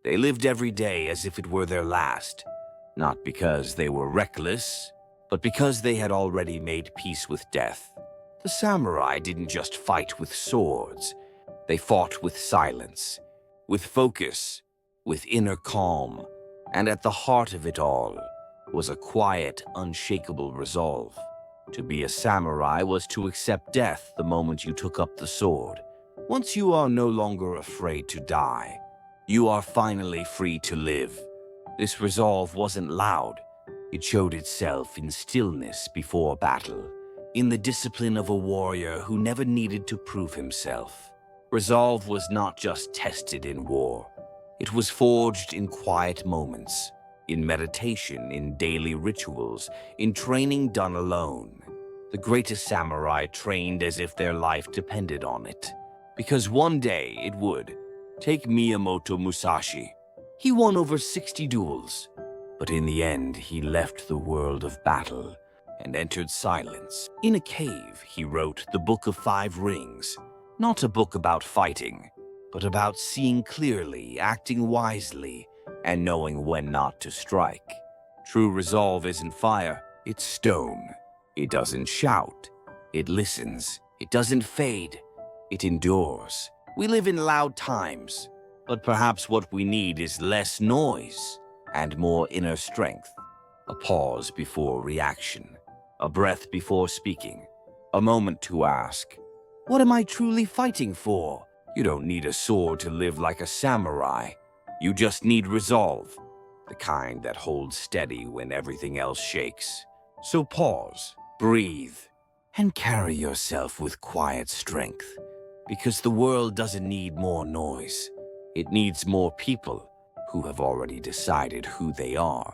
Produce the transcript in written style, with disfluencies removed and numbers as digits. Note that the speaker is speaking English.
They lived every day as if it were their last, not because they were reckless, but because they had already made peace with death. The samurai didn't just fight with swords. They fought with silence, with focus, with inner calm, and at the heart of it all was a quiet, unshakable resolve. To be a samurai was to accept death the moment you took up the sword. Once you are no longer afraid to die, you are finally free to live. This resolve wasn't loud. It showed itself in stillness before battle, in the discipline of a warrior who never needed to prove himself. Resolve was not just tested in war. It was forged in quiet moments, in meditation, in daily rituals, in training done alone. The greatest samurai trained as if their life depended on it, because one day it would. Take Miyamoto Musashi. He won over 60 duels, but in the end he left the world of battle and entered silence. In a cave, he wrote the Book of Five Rings, not a book about fighting, but about seeing clearly, acting wisely, and knowing when not to strike. True resolve isn't fire, it's stone. It doesn't shout, it listens. It doesn't fade, it endures. We live in loud times, but perhaps what we need is less noise and more inner strength. A pause before reaction, a breath before speaking, a moment to ask, what am I truly fighting for? You don't need a sword to live like a samurai. You just need resolve, the kind that holds steady when everything else shakes. So pause, breathe, and carry yourself with quiet strength, because the world doesn't need more noise. It needs more people who have already decided who they are.